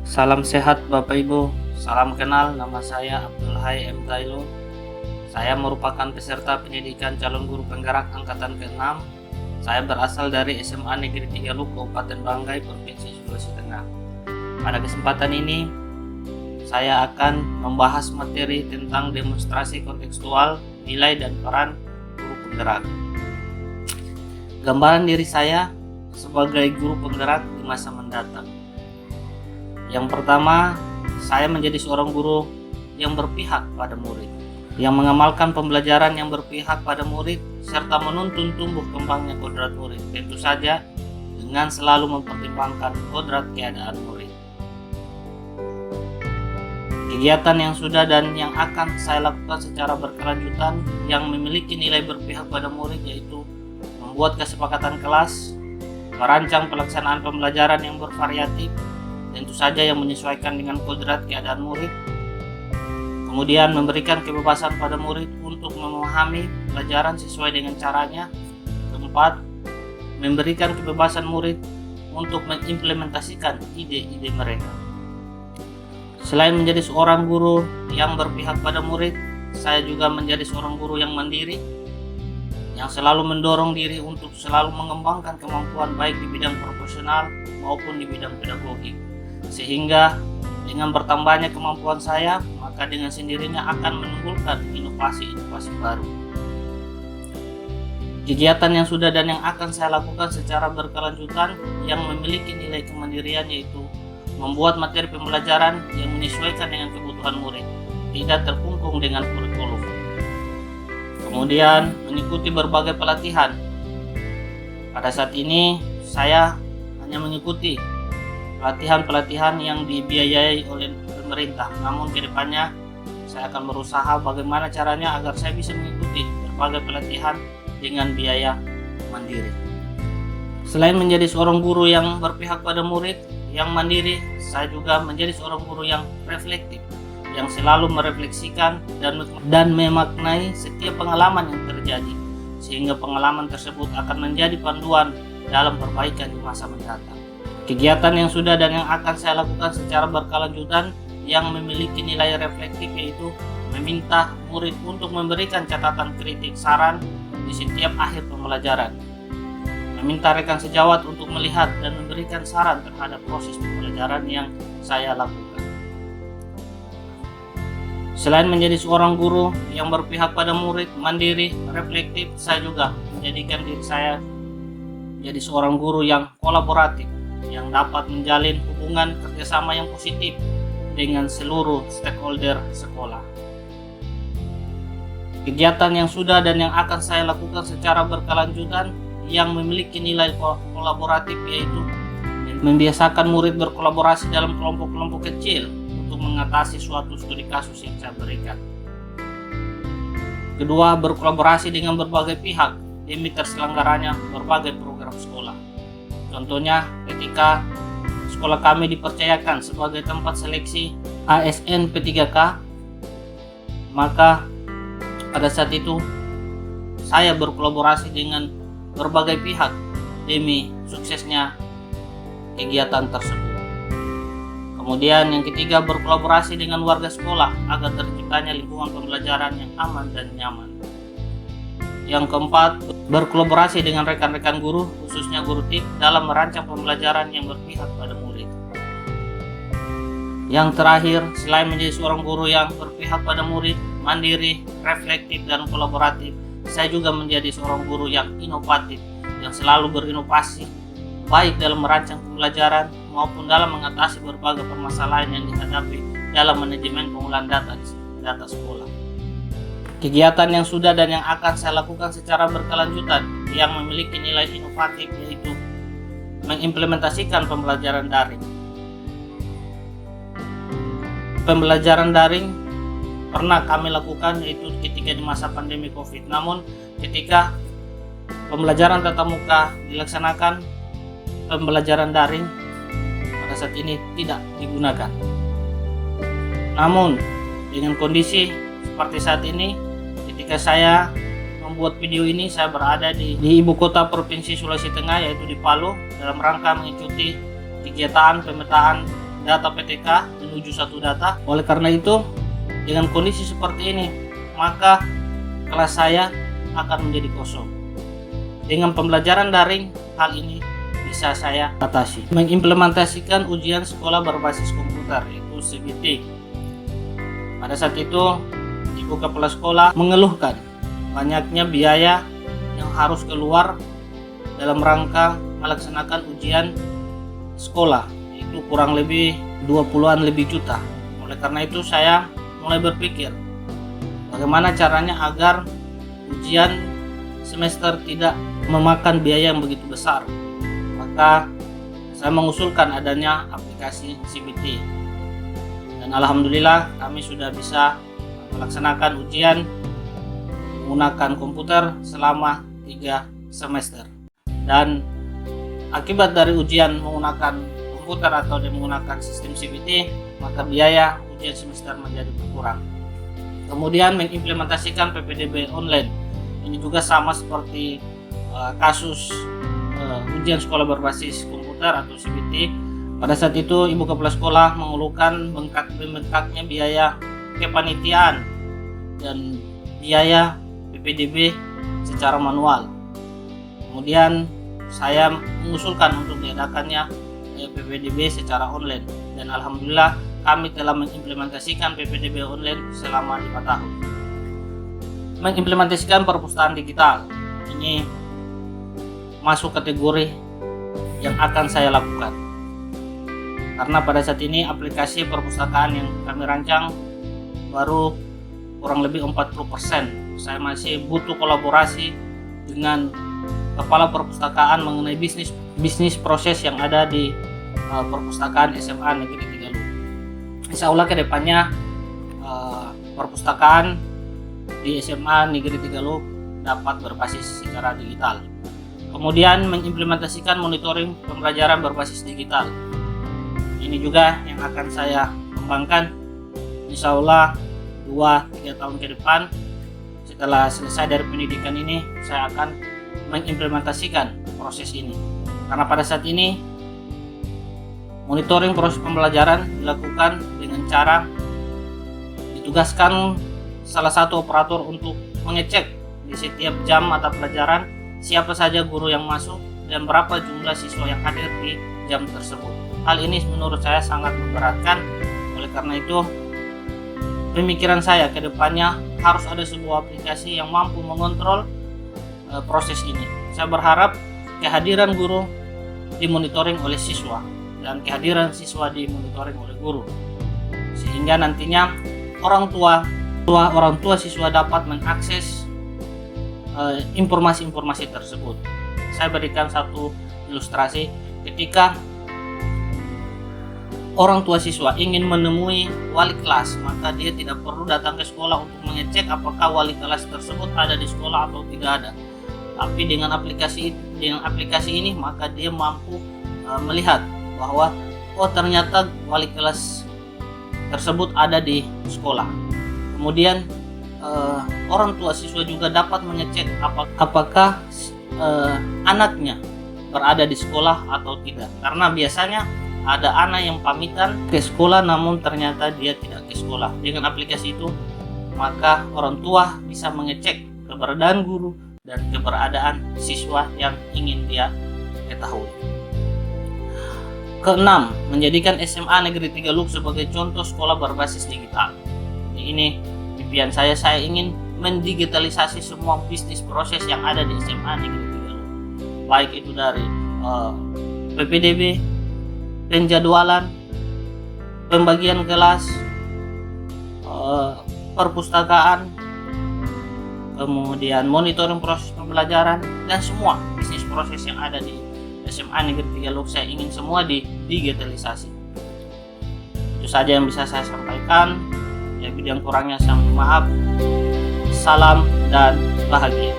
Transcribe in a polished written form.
Salam sehat Bapak Ibu, salam kenal, nama saya Abdul Hai M. Tailo. Saya merupakan peserta pendidikan calon guru penggerak angkatan ke-6. Saya berasal dari SMA Negeri 3 Lu, Kabupaten Banggai, Provinsi Sulawesi Tengah. Pada kesempatan ini, saya akan membahas materi tentang demonstrasi kontekstual, nilai dan peran guru penggerak. Gambaran diri saya sebagai guru penggerak di masa mendatang. Yang pertama, saya menjadi seorang guru yang berpihak pada murid, yang mengamalkan pembelajaran yang berpihak pada murid, serta menuntun tumbuh kembangnya kodrat murid, tentu saja dengan selalu mempertimbangkan kodrat keadaan murid. Kegiatan yang sudah dan yang akan saya lakukan secara berkelanjutan yang memiliki nilai berpihak pada murid yaitu membuat kesepakatan kelas, merancang pelaksanaan pembelajaran yang bervariatif, tentu saja yang menyesuaikan dengan kodrat keadaan murid. Kemudian memberikan kebebasan pada murid untuk memahami pelajaran sesuai dengan caranya. Keempat, memberikan kebebasan murid untuk mengimplementasikan ide-ide mereka. Selain menjadi seorang guru yang berpihak pada murid, saya juga menjadi seorang guru yang mandiri, yang selalu mendorong diri untuk selalu mengembangkan kemampuan baik di bidang profesional maupun di bidang pedagogik. Sehingga dengan bertambahnya kemampuan saya, maka dengan sendirinya akan menimbulkan inovasi-inovasi baru. Kegiatan yang sudah dan yang akan saya lakukan secara berkelanjutan yang memiliki nilai kemandirian yaitu membuat materi pembelajaran yang menyesuaikan dengan kebutuhan murid, tidak terkungkung dengan kurikulum. Kemudian mengikuti berbagai pelatihan. Pada saat ini saya hanya mengikuti pelatihan-pelatihan yang dibiayai oleh pemerintah. Namun kedepannya saya akan berusaha bagaimana caranya agar saya bisa mengikuti berbagai pelatihan dengan biaya mandiri. Selain menjadi seorang guru yang berpihak pada murid, yang mandiri, saya juga menjadi seorang guru yang reflektif, yang selalu merefleksikan dan memaknai setiap pengalaman yang terjadi, sehingga pengalaman tersebut akan menjadi panduan dalam perbaikan di masa mendatang. Kegiatan yang sudah dan yang akan saya lakukan secara berkelanjutan yang memiliki nilai reflektif yaitu meminta murid untuk memberikan catatan kritik saran di setiap akhir pembelajaran. Meminta rekan sejawat untuk melihat dan memberikan saran terhadap proses pembelajaran yang saya lakukan. Selain menjadi seorang guru yang berpihak pada murid, mandiri, reflektif, saya juga menjadikan diri saya menjadi seorang guru yang kolaboratif, yang dapat menjalin hubungan kerjasama yang positif dengan seluruh stakeholder sekolah. Kegiatan yang sudah dan yang akan saya lakukan secara berkelanjutan yang memiliki nilai kolaboratif yaitu membiasakan murid berkolaborasi dalam kelompok-kelompok kecil untuk mengatasi suatu studi kasus yang saya berikan. Kedua, berkolaborasi dengan berbagai pihak demi terselenggaranya berbagai program sekolah. Contohnya ketika sekolah kami dipercayakan sebagai tempat seleksi ASN P3K, maka pada saat itu saya berkolaborasi dengan berbagai pihak demi suksesnya kegiatan tersebut. Kemudian yang ketiga, berkolaborasi dengan warga sekolah agar terciptanya lingkungan pembelajaran yang aman dan nyaman. Yang keempat, berkolaborasi dengan rekan-rekan guru, khususnya guru TIP, dalam merancang pembelajaran yang berpihak pada murid. Yang terakhir, selain menjadi seorang guru yang berpihak pada murid, mandiri, reflektif, dan kolaboratif, saya juga menjadi seorang guru yang inovatif, yang selalu berinovasi, baik dalam merancang pembelajaran maupun dalam mengatasi berbagai permasalahan yang dihadapi dalam manajemen pengolahan data sekolah. Kegiatan yang sudah dan yang akan saya lakukan secara berkelanjutan yang memiliki nilai inovatif yaitu mengimplementasikan pembelajaran daring. Pembelajaran daring pernah kami lakukan yaitu ketika di masa pandemi COVID. Namun ketika pembelajaran tatap muka dilaksanakan, pembelajaran daring pada saat ini tidak digunakan. Namun dengan kondisi seperti saat ini, ketika saya membuat video ini, saya berada di ibu kota Provinsi Sulawesi Tengah yaitu di Palu dalam rangka mengikuti kegiatan pemetaan data PTK menuju satu data. Oleh karena itu, dengan kondisi seperti ini, maka kelas saya akan menjadi kosong. Dengan pembelajaran daring, hal ini bisa saya atasi. Mengimplementasikan ujian sekolah berbasis komputer, yaitu CBT. Pada saat itu, Ibu Kepala Sekolah mengeluhkan banyaknya biaya yang harus keluar dalam rangka melaksanakan ujian sekolah, itu kurang lebih 20-an lebih juta. Oleh karena itu saya mulai berpikir bagaimana caranya agar ujian semester tidak memakan biaya yang begitu besar. Maka saya mengusulkan adanya aplikasi CBT, dan alhamdulillah kami sudah bisa melaksanakan ujian menggunakan komputer selama 3 semester. Dan akibat dari ujian menggunakan komputer atau menggunakan sistem CBT, maka biaya ujian semester menjadi berkurang. Kemudian mengimplementasikan PPDB online. Ini juga sama seperti kasus ujian sekolah berbasis komputer atau CBT. Pada saat itu Ibu Kepala Sekolah mengeluhkan bengkaknya biaya kepanitiaan dan biaya PPDB secara manual. Kemudian saya mengusulkan untuk diadakannya PPDB secara online, dan alhamdulillah kami telah mengimplementasikan PPDB online selama 5 tahun. Mengimplementasikan perpustakaan digital ini masuk kategori yang akan saya lakukan, karena pada saat ini aplikasi perpustakaan yang kami rancang baru kurang lebih 40%. Saya masih butuh kolaborasi dengan kepala perpustakaan mengenai bisnis proses yang ada di perpustakaan SMA Negeri Tigaluh. Insya Allah kedepannya perpustakaan di SMA Negeri Tigaluh dapat berbasis secara digital. Kemudian mengimplementasikan monitoring pembelajaran berbasis digital. Ini juga yang akan saya kembangkan. Insya Allah 2-3 tahun ke depan setelah selesai dari pendidikan ini, saya akan mengimplementasikan proses ini. Karena pada saat ini monitoring proses pembelajaran dilakukan dengan cara ditugaskan salah satu operator untuk mengecek di setiap jam mata pelajaran siapa saja guru yang masuk dan berapa jumlah siswa yang hadir di jam tersebut. Hal ini menurut saya sangat memberatkan. Oleh karena itu, pemikiran saya ke depannya harus ada sebuah aplikasi yang mampu mengontrol proses ini. Saya berharap kehadiran guru dimonitoring oleh siswa dan kehadiran siswa dimonitoring oleh guru, sehingga nantinya orang tua siswa dapat mengakses informasi-informasi tersebut. Saya berikan satu ilustrasi. Ketika orang tua siswa ingin menemui wali kelas, maka dia tidak perlu datang ke sekolah untuk mengecek apakah wali kelas tersebut ada di sekolah atau tidak ada. Tapi dengan aplikasi ini maka dia mampu melihat bahwa ternyata wali kelas tersebut ada di sekolah. Kemudian orang tua siswa juga dapat mengecek apakah anaknya berada di sekolah atau tidak. Karena biasanya ada anak yang pamitan ke sekolah namun ternyata dia tidak ke sekolah. Dengan aplikasi itu maka orang tua bisa mengecek keberadaan guru dan keberadaan siswa yang ingin dia ketahui. Keenam, menjadikan SMA Negeri Tigaluh sebagai contoh sekolah berbasis digital. Ini impian saya ingin mendigitalisasi semua bisnis proses yang ada di SMA Negeri Tigaluh. Baik itu dari PPDB, penjadwalan, pembagian kelas, perpustakaan, kemudian monitoring proses pembelajaran, dan semua bisnis proses yang ada di SMA Negeri Tigaluh saya ingin semua digitalisasi. Itu saja yang bisa saya sampaikan. Ya, yang kurangnya saya mohon maaf. Salam dan bahagia.